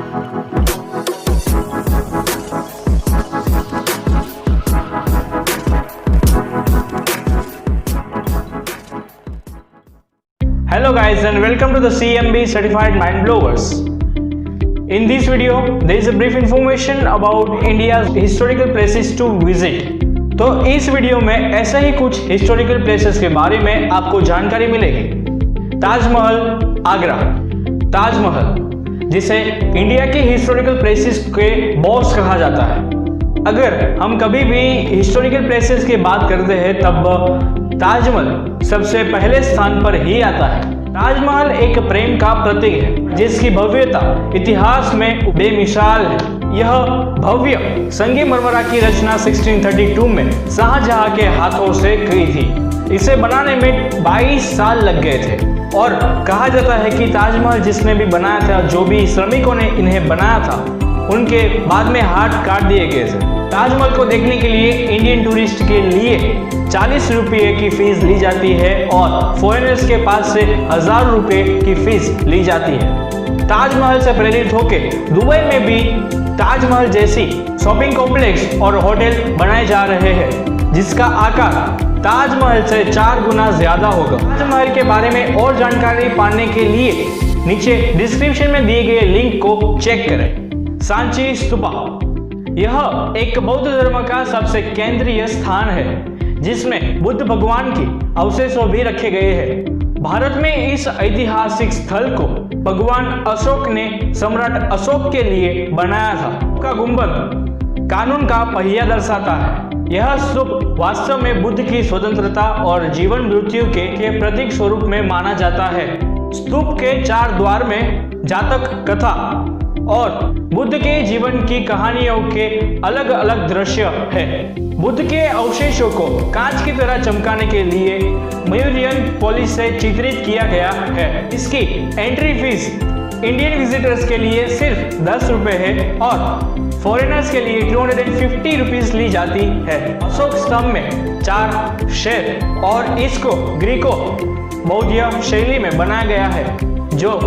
Hello guys and welcome to the CMB Certified Mind Blowers. In this video, there is a brief information about India's historical places to visit. तो इस video में ऐसे ही कुछ historical places के बारे में आपको जानकारी मिलेगी। ताजमहल, आगरा। ताजमहल जिसे इंडिया के हिस्टोरिकल प्लेसेस के बॉस कहा जाता है। अगर हम कभी भी हिस्टोरिकल प्लेसेस की बात करते हैं तब ताजमहल सबसे पहले स्थान पर ही आता है। ताजमहल एक प्रेम का प्रतीक है जिसकी भव्यता इतिहास में बेमिसाल है। यह भव्य संगमरमर की रचना 1632 में शाहजहां के हाथों से की थी। इसे बनाने में 22 साल लग गए थे और कहा जाता है कि ताजमहल जिसने भी बनाया था, जो भी श्रमिकों ने इन्हें बनाया था, उनके बाद में हाथ काट दिए गए थे। ताजमहल को देखने के लिए इंडियन टूरिस्ट के लिए 40 रुपये की फीस ली जाती है और फॉरेनर्स के पास से 1000 रुपये की फीस ली जाती है। ताजमहल से प्रेरित होकर दुबई में भी ताजमहल जैसी शॉपिंग कॉम्प्लेक्स और होटल बनाए जा रहे हैं जिसका आकार ताजमहल से 4 गुना ज्यादा होगा। ताजमहल के बारे में और जानकारी पाने के लिए नीचे डिस्क्रिप्शन में दिए गए लिंक को चेक करें। सांची स्तूपा, यह एक बौद्ध धर्म का सबसे केंद्रीय स्थान है जिसमें बुद्ध भगवान की अवशेषों भी रखे गए हैं। भारत में इस ऐतिहासिक स्थल को भगवान अशोक ने सम्राट अशोक के लिए बनाया था। का गुंबद कानून का पहिया दर्शाता है। यह स्तूप वास्तव में बुद्ध की स्वतंत्रता और जीवन मृत्यु के प्रतीक स्वरूप में माना जाता है। स्तूप के 4 द्वार में जातक कथा और बुद्ध के जीवन की कहानियों के अलग अलग दृश्य है। बुद्ध के अवशेषों को कांच की तरह चमकाने के लिए म्यूरियन पॉलिश से चित्रित किया गया है। इसकी एंट्री फीस इंडियन विजिटर्स के लिए सिर्फ 10 रुपए है और फॉरेनर्स के लिए 250 रुपीज ली जाती है। अशोक स्तंभ में 4 शेर और इसको ग्रीको बौद्ध शैली में बनाया गया है जो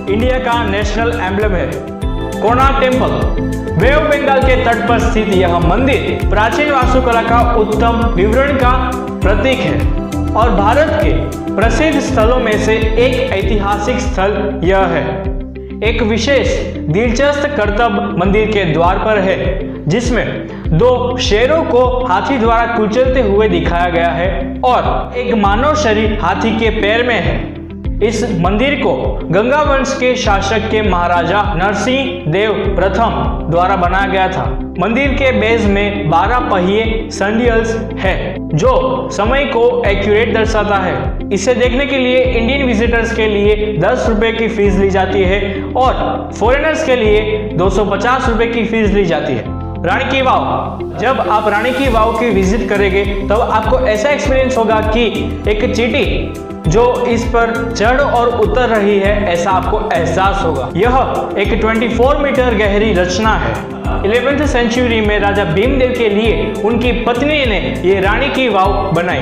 इंडिया का नेशनल एम्बलम है। Konark temple, bay of Bengal के तट पर स्थित यह मंदिर प्राचीन वास्तुकला का उत्तम विवरण का प्रतीक है और भारत के प्रसिद्ध स्थलों में से एक ऐतिहासिक स्थल यह है। एक विशेष दिलचस्प करतब मंदिर के द्वार पर है जिसमें 2 शेरों को हाथी द्वारा कुचलते हुए दिखाया गया है और एक मानव शरीर हाथी के पैर में है। इस मंदिर को गंगा वंश के शासक के महाराजा नरसिंह देव प्रथम द्वारा बनाया गया था। मंदिर के बेस में 12 पहिए सैंडिल्स है जो समय को एक्यूरेट दर्शाता है। इसे देखने के लिए इंडियन विजिटर्स के लिए 10 रुपए की फीस ली जाती है और फॉरेनर्स के लिए 250 रुपए की फीस ली जाती है। रानी की वाव, जब आप रानी की वाव की विजिट करेंगे तब आपको ऐसा एक्सपीरियंस होगा कि एक चींटी जो इस पर चढ़ और उतर रही है ऐसा आपको एहसास होगा। यह एक 24 मीटर गहरी रचना है। 11वीं सेंचुरी में राजा भीमदेव के लिए उनकी पत्नी ने ये रानी की वाव बनाई।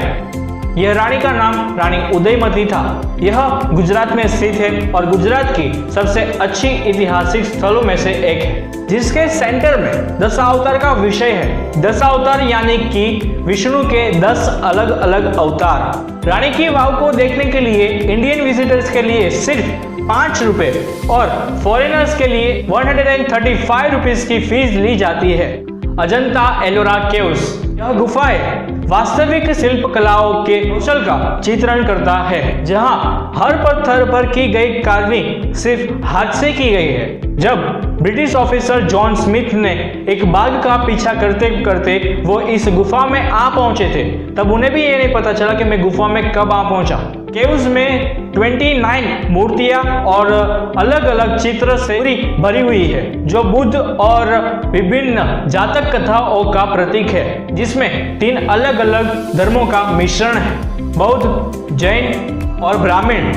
यह रानी का नाम रानी उदयमती था। यह गुजरात में स्थित है और गुजरात की सबसे अच्छी ऐतिहासिक स्थलों में से एक है जिसके सेंटर में 10 अवतार का विषय है। 10 अवतार यानी कि विष्णु के 10 अलग अलग अवतार। रानी की वाव को देखने के लिए इंडियन विजिटर्स के लिए सिर्फ 5 रुपए और फॉरेनर्स के लिए 135 रुपीज की फीस ली जाती है। अजंता एलोरा केव्स, यह गुफाएं वास्तविक शिल्प कलाओं के कौशल का चित्रण करता है जहां हर पत्थर पर की गई कार्विंग सिर्फ हाथ से की गई है। जब ब्रिटिश ऑफिसर जॉन स्मिथ ने एक बाघ का पीछा करते करते वो इस गुफा में आ पहुंचे थे तब उन्हें भी ये नहीं पता चला कि मैं गुफा में कब आ पहुंचा। केव्स में 29 मूर्तियां और अलग अलग चित्र से भरी हुई है जो बुद्ध और विभिन्न जातक कथाओं का प्रतीक है जिसमें 3 अलग अलग धर्मों का मिश्रण है, बौद्ध, जैन और ब्राह्मण।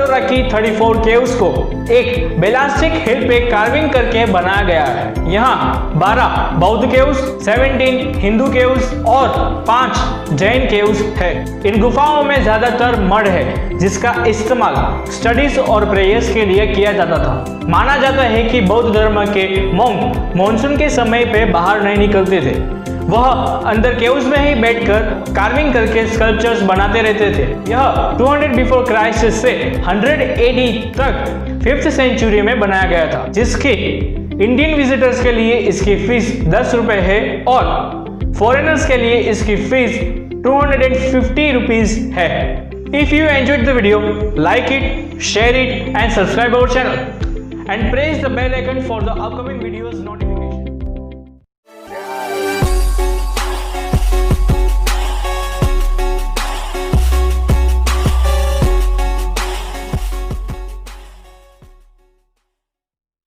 रखी 34 केव्स को एक बेलास्टिक हिल पे कार्विंग करके बनाया गया है। यहाँ 12 बौद्ध केव्स, 17 हिंदू केव्स और 5 जैन केव्स है। इन गुफाओं में ज्यादातर मड है जिसका इस्तेमाल स्टडीज और प्रेयर्स के लिए किया जाता था। माना जाता है कि बौद्ध धर्म के मोंग मानसून के समय पे बाहर नहीं निकलते थे, वह अंदर केव्स में ही बैठकर कार्विंग करके स्कल्पचर्स बनाते रहते थे। यह 200 बिफोर क्राइस्ट से 100 AD तक 5th सेंचुरी में बनाया गया था, जिसके इंडियन विजिटर्स के लिए इसकी फीस 10 रुपए है और फॉरेनर्स के लिए इसकी फीस 250 रुपीज है। If you enjoyed the video, like it, share it and subscribe our channel and press the bell icon for the upcoming videos notification.